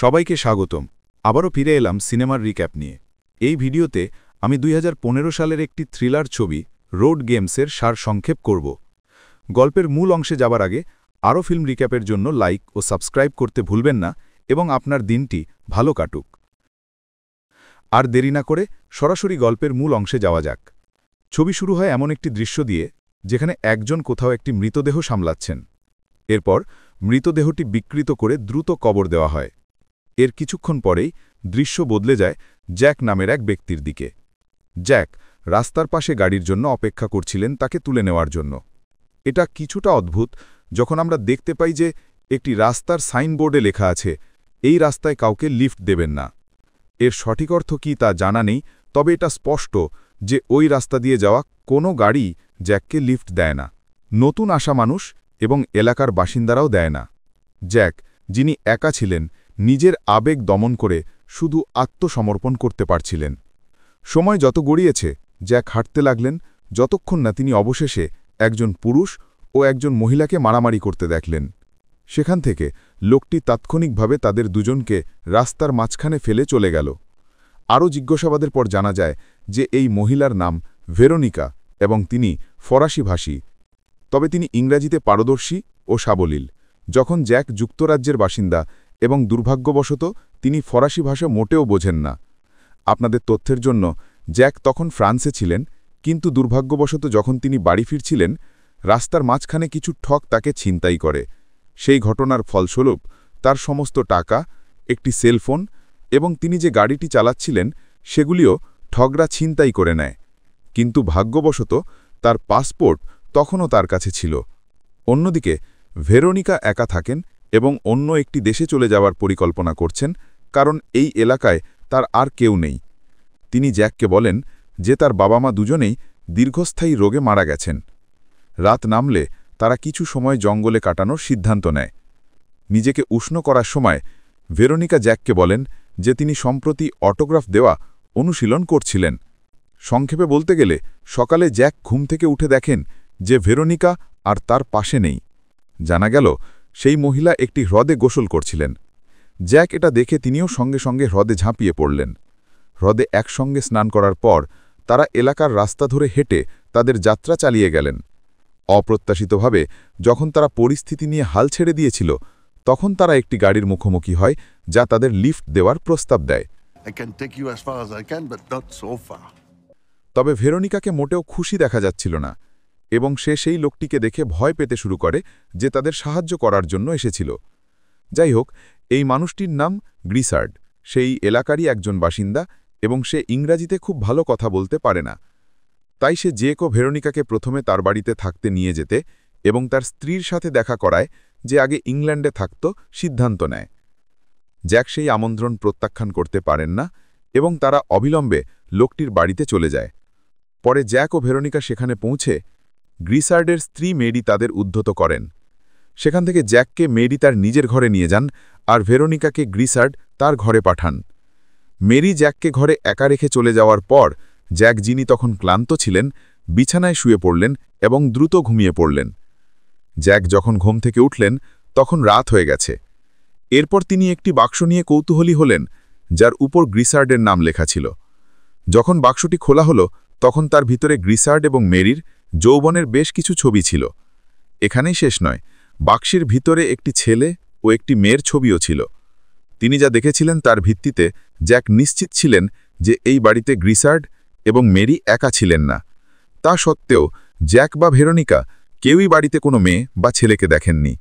সবাইকে স্বাগতম। আবারও ফিরে এলাম সিনেমার রিক্যাপ নিয়ে। এই ভিডিওতে আমি 2015 সালের একটি থ্রিলার ছবি রোড গেমসের সারসংক্ষেপ করব। গল্পের মূল অংশে যাবার আগে আরও ফিল্ম রিক্যাপের জন্য লাইক ও সাবস্ক্রাইব করতে ভুলবেন না এবং আপনার দিনটি ভালো কাটুক। আর দেরি না করে সরাসরি গল্পের মূল অংশে যাওয়া যাক। ছবি শুরু হয় এমন একটি দৃশ্য দিয়ে যেখানে একজন কোথাও একটি মৃতদেহ সামলাচ্ছেন। এরপর মৃতদেহটি বিকৃত করে দ্রুত কবর দেওয়া হয়। এর কিছুক্ষণ পরেই দৃশ্য বদলে যায় জ্যাক নামের এক ব্যক্তির দিকে। জ্যাক রাস্তার পাশে গাড়ির জন্য অপেক্ষা করছিলেন তাকে তুলে নেওয়ার জন্য। এটা কিছুটা অদ্ভুত যখন আমরা দেখতে পাই যে একটি রাস্তার সাইনবোর্ডে লেখা আছে, এই রাস্তায় কাউকে লিফট দেবেন না। এর সঠিক অর্থ কী তা জানা নেই, তবে এটা স্পষ্ট যে ওই রাস্তা দিয়ে যাওয়া কোনো গাড়ি জ্যাককে লিফট দেয় না। নতুন আসা মানুষ এবং এলাকার বাসিন্দারাও দেয় না। জ্যাক, যিনি একা ছিলেন, নিজের আবেগ দমন করে শুধু আত্মসমর্পণ করতে পারছিলেন। সময় যত গড়িয়েছে জ্যাক হাঁটতে লাগলেন, যতক্ষণ না তিনি অবশেষে একজন পুরুষ ও একজন মহিলাকে মারামারি করতে দেখলেন। সেখান থেকে লোকটি তাৎক্ষণিকভাবে তাদের দুজনকে রাস্তার মাঝখানে ফেলে চলে গেল। আরও জিজ্ঞাসাবাদের পর জানা যায় যে এই মহিলার নাম ভেরোনিকা এবং তিনি ফরাসিভাষী, তবে তিনি ইংরাজিতে পারদর্শী ও সাবলীল। যখন জ্যাক যুক্তরাজ্যের বাসিন্দা এবং দুর্ভাগ্যবশত তিনি ফরাসি ভাষা মোটেও বোঝেন না। আপনাদের তথ্যের জন্য জ্যাক তখন ফ্রান্সে ছিলেন, কিন্তু দুর্ভাগ্যবশত যখন তিনি বাড়ি ফিরছিলেন রাস্তার মাঝখানে কিছু ঠক তাকে ছিনতাই করে। সেই ঘটনার ফলস্বরূপ তার সমস্ত টাকা, একটি সেলফোন এবং তিনি যে গাড়িটি চালাচ্ছিলেন সেগুলিও ঠগরা ছিনতাই করে নেয়। কিন্তু ভাগ্যবশত তার পাসপোর্ট তখনও তার কাছে ছিল। অন্যদিকে ভেরোনিকা একা থাকেন এবং অন্য একটি দেশে চলে যাওয়ার পরিকল্পনা করছেন, কারণ এই এলাকায় তার আর কেউ নেই। তিনি জ্যাককে বলেন যে তার বাবা মা দুজনেই দীর্ঘস্থায়ী রোগে মারা গেছেন। রাত নামলে তারা কিছু সময় জঙ্গলে কাটানোর সিদ্ধান্ত নেয়। নিজেকে উষ্ণ করার সময় ভেরোনিকা জ্যাককে বলেন যে তিনি সম্প্রতি অটোগ্রাফ দেওয়া অনুশীলন করছিলেন। সংক্ষেপে বলতে গেলে সকালে জ্যাক ঘুম থেকে উঠে দেখেন যে ভেরোনিকা আর তার পাশে নেই। জানা গেল সেই মহিলা একটি হ্রদে গোসল করছিলেন। জ্যাক এটা দেখে তিনিও সঙ্গে সঙ্গে হ্রদে ঝাঁপিয়ে পড়লেন। হ্রদে একসঙ্গে স্নান করার পর তারা এলাকার রাস্তা ধরে হেঁটে তাদের যাত্রা চালিয়ে গেলেন। অপ্রত্যাশিতভাবে যখন তারা পরিস্থিতি নিয়ে হাল ছেড়ে দিয়েছিল তখন তারা একটি গাড়ির মুখোমুখি হয় যা তাদের লিফট দেওয়ার প্রস্তাব দেয়। তবে ভেরোনিকাকে মোটেও খুশি দেখা যাচ্ছিল না এবং সে সেই লোকটিকে দেখে ভয় পেতে শুরু করে যে তাদের সাহায্য করার জন্য এসেছিল। যাই হোক, এই মানুষটির নাম গ্রিসার্ড, সেই এলাকারই একজন বাসিন্দা এবং সে ইংরাজিতে খুব ভালো কথা বলতে পারে না। তাই সে জ্যাক ও ভেরোনিকাকে প্রথমে তার বাড়িতে থাকতে নিয়ে যেতে এবং তার স্ত্রীর সাথে দেখা করায় যে আগে ইংল্যান্ডে থাকত সিদ্ধান্ত নেয়। জ্যাক সেই আমন্ত্রণ প্রত্যাখ্যান করতে পারেন না এবং তারা অবিলম্বে লোকটির বাড়িতে চলে যায়। পরে জ্যাক ও ভেরোনিকা সেখানে পৌঁছে গ্রিসার্ডের স্ত্রী মেরি তাদের উদ্ধত করেন। সেখান থেকে জ্যাককে মেরি তার নিজের ঘরে নিয়ে যান আর ভেরোনিকাকে গ্রিসার্ড তার ঘরে পাঠান। মেরি জ্যাককে ঘরে একা রেখে চলে যাওয়ার পর জ্যাক, যিনি তখন ক্লান্ত ছিলেন, বিছানায় শুয়ে পড়লেন এবং দ্রুত ঘুমিয়ে পড়লেন। জ্যাক যখন ঘুম থেকে উঠলেন তখন রাত হয়ে গেছে। এরপর তিনি একটি বাক্স নিয়ে কৌতূহলী হলেন যার উপর গ্রিসার্ডের নাম লেখা ছিল। যখন বাক্সটি খোলা হলো তখন তার ভিতরে গ্রিসার্ড এবং মেরির যৌবনের বেশ কিছু ছবি ছিল। এখানেই শেষ নয়, বাক্সের ভিতরে একটি ছেলে ও একটি মেয়ের ছবিও ছিল। তিনি যা দেখেছিলেন তার ভিত্তিতে জ্যাক নিশ্চিত ছিলেন যে এই বাড়িতে গ্রিসার্ড এবং মেরি একা ছিলেন না। তা সত্ত্বেও জ্যাক বা ভেরোনিকা কেউই বাড়িতে কোনো মেয়ে বা ছেলেকে দেখেননি।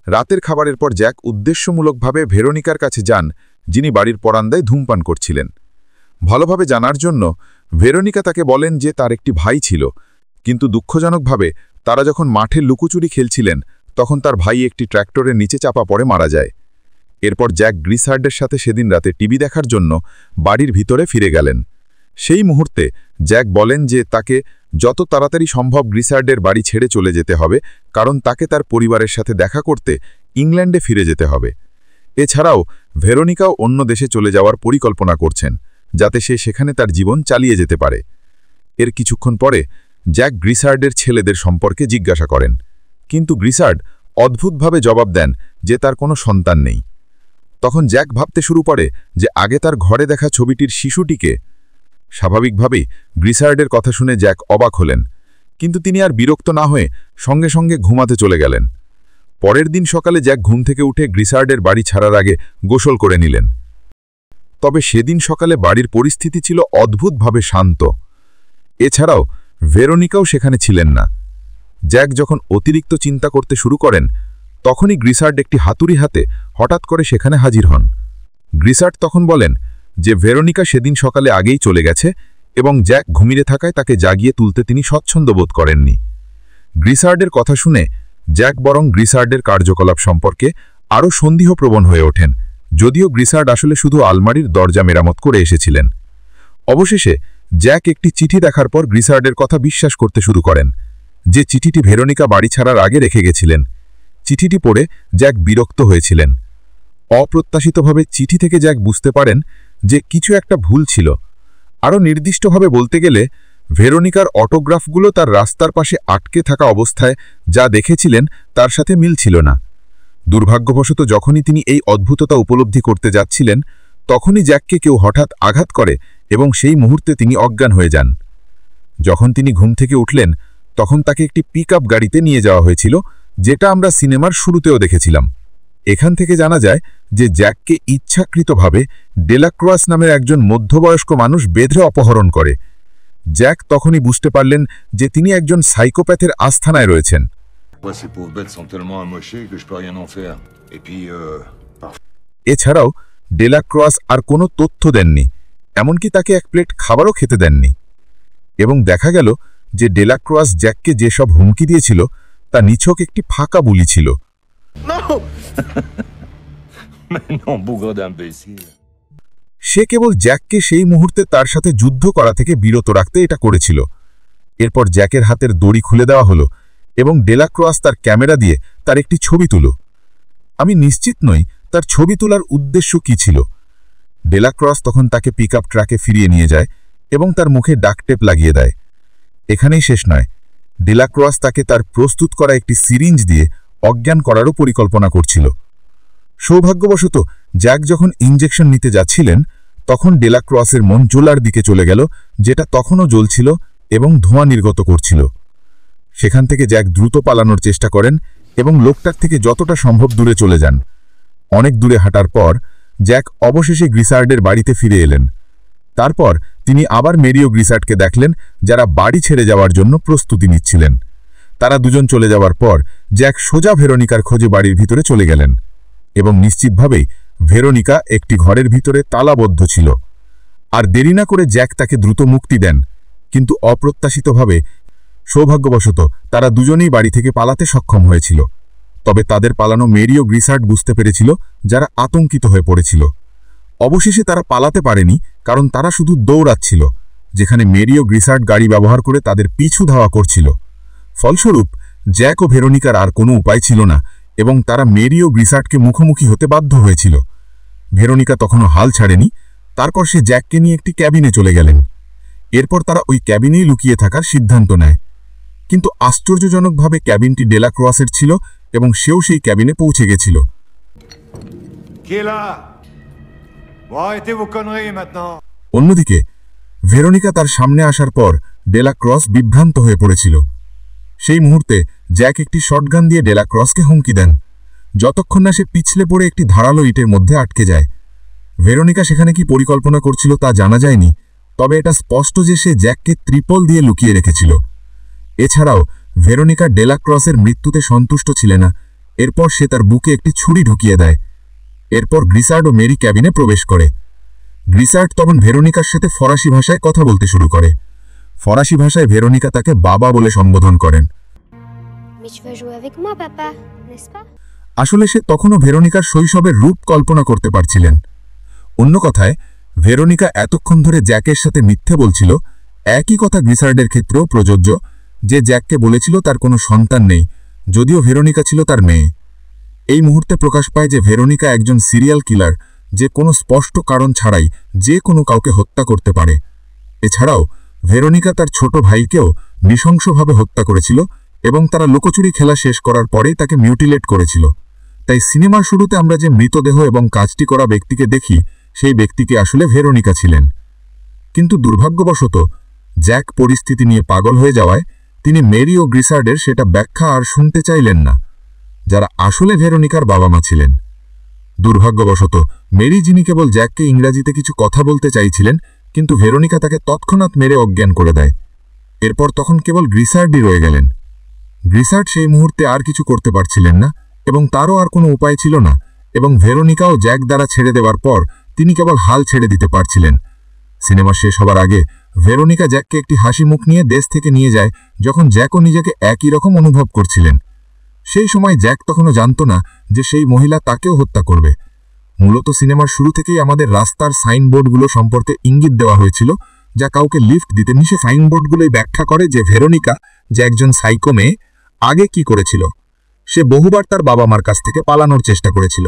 রাতের খাবারের পর জ্যাক উদ্দেশ্যমূলকভাবে ভেরোনিকার কাছে যান, যিনি বাড়ির পরান্দায় ধূমপান করছিলেন। ভালোভাবে জানার জন্য ভেরোনিকা তাকে বলেন যে তার একটি ভাই ছিল, কিন্তু দুঃখজনকভাবে তারা যখন মাঠে লুকোচুরি খেলছিলেন তখন তার ভাই একটি ট্র্যাক্টরের নিচে চাপা পড়ে মারা যায়। এরপর জ্যাক গ্রিসার্ডের সাথে সেদিন রাতে টিভি দেখার জন্য বাড়ির ভিতরে ফিরে গেলেন। সেই মুহূর্তে জ্যাক বলেন যে তাকে যত তাড়াতাড়ি সম্ভব গ্রিসার্ডের বাড়ি ছেড়ে চলে যেতে হবে, কারণ তাকে তার পরিবারের সাথে দেখা করতে ইংল্যান্ডে ফিরে যেতে হবে। এছাড়াও ভেরোনিকাও অন্য দেশে চলে যাওয়ার পরিকল্পনা করছেন, যাতে সে সেখানে তার জীবন চালিয়ে যেতে পারে। এর কিছুক্ষণ পরে জ্যাক গ্রিসার্ডের ছেলেদের সম্পর্কে জিজ্ঞাসা করেন, কিন্তু গ্রিসার্ড অদ্ভুতভাবে জবাব দেন যে তার কোনো সন্তান নেই। তখন জ্যাক ভাবতে শুরু করে যে আগে তার ঘরে দেখা ছবিটির শিশুটিকে। স্বাভাবিকভাবেই গ্রিসার্ডের কথা শুনে জ্যাক অবাক হলেন, কিন্তু তিনি আর বিরক্ত না হয়ে সঙ্গে সঙ্গে ঘুমাতে চলে গেলেন। পরের দিন সকালে জ্যাক ঘুম থেকে উঠে গ্রিসার্ডের বাড়ি ছাড়ার আগে গোসল করে নিলেন। তবে সেদিন সকালে বাড়ির পরিস্থিতি ছিল অদ্ভুতভাবে শান্ত। এছাড়াও ভেরোনিকাও সেখানে ছিলেন না। জ্যাক যখন অতিরিক্ত চিন্তা করতে শুরু করেন, তখনই গ্রিসার্ড একটি হাতুড়ি হাতে হঠাৎ করে সেখানে হাজির হন। গ্রিসার্ড তখন বলেন যে ভেরোনিকা সেদিন সকালে আগেই চলে গেছে এবং জ্যাক ঘুমিয়ে থাকায় তাকে জাগিয়ে তুলতে তিনি স্বচ্ছন্দ বোধ করেননি। গ্রিসার্ডের কথা শুনে জ্যাক বরং গ্রিসার্ডের কার্যকলাপ সম্পর্কে আরও সন্দেহপ্রবণ হয়ে ওঠেন, যদিও গ্রিসার্ড আসলে শুধু আলমারির দরজা মেরামত করে এসেছিলেন। অবশেষে জ্যাক একটি চিঠি দেখার পর গ্রিসার্ডের কথা বিশ্বাস করতে শুরু করেন, যে চিঠিটি ভেরোনিকা বাড়ি ছাড়ার আগে রেখে গেছিলেন। চিঠিটি পড়ে জ্যাক বিরক্ত হয়েছিলেন। অপ্রত্যাশিতভাবে চিঠি থেকে জ্যাক বুঝতে পারেন যে কিছু একটা ভুল ছিল। আরও নির্দিষ্টভাবে বলতে গেলে ভেরোনিকার অটোগ্রাফগুলো তার রাস্তার পাশে আটকে থাকা অবস্থায় যা দেখেছিলেন তার সাথে মিল ছিল না। দুর্ভাগ্যবশত যখনই তিনি এই অদ্ভুততা উপলব্ধি করতে যাচ্ছিলেন, তখনই জ্যাককে কেউ হঠাৎ আঘাত করে এবং সেই মুহূর্তে তিনি অজ্ঞান হয়ে যান। যখন তিনি ঘুম থেকে উঠলেন, তখন তাকে একটি পিকআপ গাড়িতে নিয়ে যাওয়া হয়েছিল, যেটা আমরা সিনেমার শুরুতেও দেখেছিলাম। এখান থেকে জানা যায় যে জ্যাককে ইচ্ছাকৃতভাবে ডেলাক্রোয়াস নামের একজন মধ্যবয়স্ক মানুষ বেঁধে অপহরণ করে। জ্যাক তখনই বুঝতে পারলেন যে তিনি একজন সাইকোপ্যাথের আস্থানায় রয়েছেন। এছাড়াও ডেলাক্রোয়াস আর কোনো তথ্য দেননি, এমনকি তাকে এক প্লেট খাবারও খেতে দেননি। এবং দেখা গেল যে ডেলাক্রোয়াস জ্যাককে যেসব হুমকি দিয়েছিল তা নিছক একটি ফাঁকা বুলি ছিল। সে কেবল জ্যাককে সেই মুহূর্তে তার সাথে যুদ্ধ করা থেকে বিরত রাখতে এটা করেছিল। এরপর জ্যাকের হাতের দড়ি খুলে দেওয়া হলো এবং ডেলাক্রোয়াস তার ক্যামেরা দিয়ে তার একটি ছবি তুলো। আমি নিশ্চিত নই তার ছবি তোলার উদ্দেশ্য কি ছিল। ডেলাক্রোয়াস তখন তাকে পিকআপ ট্রাকে ফিরিয়ে নিয়ে যায় এবং তার মুখে ডাকটেপ লাগিয়ে দেয়। এখানেই শেষ নয়, ডেলাক্রোয়াস তাকে তার প্রস্তুত করা একটি সিরিঞ্জ দিয়ে অজ্ঞান করারও পরিকল্পনা করছিল। সৌভাগ্যবশত জ্যাক যখন ইনজেকশন নিতে যাচ্ছিলেন, তখন ডেলাক্রোয়াসের মন জ্বলার দিকে চলে গেল, যেটা তখনও জ্বলছিল এবং ধোঁয়া নির্গত করছিল। সেখান থেকে জ্যাক দ্রুত পালানোর চেষ্টা করেন এবং লোকটার থেকে যতটা সম্ভব দূরে চলে যান। অনেক দূরে হাঁটার পর জ্যাক অবশেষে গ্রিসার্ডের বাড়িতে ফিরে এলেন। তারপর তিনি আবার মেরি ও গ্রিসার্ডকে দেখলেন, যারা বাড়ি ছেড়ে যাওয়ার জন্য প্রস্তুতি নিচ্ছিলেন। তারা দুজন চলে যাওয়ার পর জ্যাক সোজা ভেরোনিকার খোঁজে বাড়ির ভিতরে চলে গেলেন এবং নিশ্চিতভাবেই ভেরোনিকা একটি ঘরের ভিতরে তালাবদ্ধ ছিল। আর দেরি না করে জ্যাক তাকে দ্রুত মুক্তি দেন, কিন্তু অপ্রত্যাশিতভাবে সৌভাগ্যবশত তারা দুজনেই বাড়ি থেকে পালাতে সক্ষম হয়েছিল। তবে তাদের পালানো মেরি ও গ্রিসার্ড বুঝতে পেরেছিল, যারা আতঙ্কিত হয়ে পড়েছিল। অবশেষে তারা পালাতে পারেনি, কারণ তারা শুধু দৌড়াচ্ছিল, যেখানে মেরি ও গ্রিসার্ড গাড়ি ব্যবহার করে তাদের পিছু ধাওয়া করছিল। ফলস্বরূপ জ্যাক ও ভেরোনিকার আর কোনো উপায় ছিল না এবং তারা মেরি ও গ্রিসার্ডকে মুখোমুখি হতে বাধ্য হয়েছিল। ভেরোনিকা তখনও হাল ছাড়েনি। তারপর সে জ্যাককে নিয়ে একটি ক্যাবিনে চলে গেলেন। এরপর তারা ওই ক্যাবিনেই লুকিয়ে থাকার সিদ্ধান্ত নেয়। কিন্তু আশ্চর্যজনকভাবে ক্যাবিনটি ডেলাক্রোয়াসের ছিল এবং সেও সেই ক্যাবিনে পৌঁছে গেছিল। অন্যদিকে ভেরোনিকা তার সামনে আসার পর ডেলাক্রস বিভ্রান্ত হয়ে পড়েছিল। সেই মুহূর্তে জ্যাক একটি শটগান দিয়ে ডেলাক্রসকে হুমকি দেন, যতক্ষণ না সে পিছলে পড়ে একটি ধারালো ইটের মধ্যে আটকে যায়। ভেরোনিকা সেখানে কি পরিকল্পনা করছিল তা জানা যায়নি, তবে এটা স্পষ্ট যে সে জ্যাককে ত্রিপল দিয়ে লুকিয়ে রেখেছিল। এছাড়াও ভেরোনিকা ডেলাক্রসের মৃত্যুতে সন্তুষ্ট ছিল না। এরপর সে তার বুকে একটি ছুরি ঢুকিয়ে দেয়। এরপর গ্রিসার্ড ও মেরি ক্যাবিনে প্রবেশ করে। গ্রিসার্ড তখন ভেরোনিকার সাথে ফরাসি ভাষায় কথা বলতে শুরু করে। ফরাসি ভাষায় ভেরোনিকা তাকে বাবা বলে সম্বোধন করেন। আসলে সে তখনও ভেরোনিকার শৈশবের রূপ কল্পনা করতে পারছিলেন। অন্য কথায়, ভেরোনিকা এতক্ষণ ধরে জ্যাকের সাথে মিথ্যে বলছিল। একই কথা গ্রিসার্ডের ক্ষেত্রেও প্রযোজ্য, যে জ্যাককে বলেছিল তার কোনো সন্তান নেই, যদিও ভেরোনিকা ছিল তার মেয়ে। এই মুহূর্তে প্রকাশ পায় যে ভেরোনিকা একজন সিরিয়াল কিলার, যে কোনো স্পষ্ট কারণ ছাড়াই যে কোনো কাউকে হত্যা করতে পারে। এছাড়াও ভেরোনিকা তার ছোট ভাইকেও নৃশংসভাবে হত্যা করেছিল এবং তারা লুকোচুরি খেলা শেষ করার পরেই তাকে মিউটিলেট করেছিল। তাই তাই সিনেমার শুরুতে আমরা যে মৃতদেহ এবং কাজটি করা ব্যক্তিকে দেখি সেই ব্যক্তিকে আসলে ভেরোনিকা ছিলেন। কিন্তু দুর্ভাগ্যবশত জ্যাক পরিস্থিতি নিয়ে পাগল হয়ে যাওয়ায় তিনি মেরি ও গ্রিসার্ডের সেটা ব্যাখ্যা আর শুনতে চাইলেন না, যারা আসলে ভেরোনিকার বাবা মা ছিলেন। দুর্ভাগ্যবশত মেরি, যিনি কেবল জ্যাককে ইংরাজিতে কিছু কথা বলতে চাইছিলেন, কিন্তু ভেরোনিকা তাকে তৎক্ষণাৎ মেরে অজ্ঞান করে দেয়। এরপর তখন কেবল গ্রিসার্ডই রয়ে গেলেন। গ্রিসার্ড সেই মুহূর্তে আর কিছু করতে পারছিলেন না এবং তারও আর কোনো উপায় ছিল না, এবং ভেরোনিকাও জ্যাক দ্বারা ছেড়ে দেওয়ার পর তিনি কেবল হাল ছেড়ে দিতে পারছিলেন। সিনেমা শেষ হবার আগে ভেরোনিকা জ্যাককে একটি হাসি মুখ নিয়ে দেশ থেকে নিয়ে যায়, যখন জ্যাকও নিজেকে একই রকম অনুভব করছিলেন। সেই সময় জ্যাক তখনও জানত না যে সেই মহিলা তাকেও হত্যা করবে। মূলত সিনেমার শুরু থেকেই আমাদের রাস্তার সাইনবোর্ডগুলো সম্পর্কে ইঙ্গিত দেওয়া হয়েছিল, যা কাউকে লিফট দিতে নিষেধ। সাইনবোর্ডগুলোই ব্যাখ্যা করে যে ভেরোনিকা, যে একজন সাইকো মেয়ে, আগে কি করেছিল। সে বহুবার তার বাবা মার কাছ থেকে পালানোর চেষ্টা করেছিল।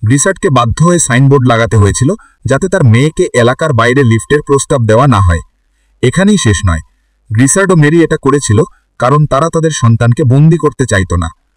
গ্রিসার্ডকে বাধ্য হয়ে সাইনবোর্ড লাগাতে হয়েছিল যাতে তার মেয়েকে এলাকার বাইরে লিফটের প্রস্তাব দেওয়া না হয়। এখানেই শেষ নয়, গ্রিসার্ড ও মেরি এটা করেছিল কারণ তারা তাদের সন্তানকে বন্দী করতে চাইত না।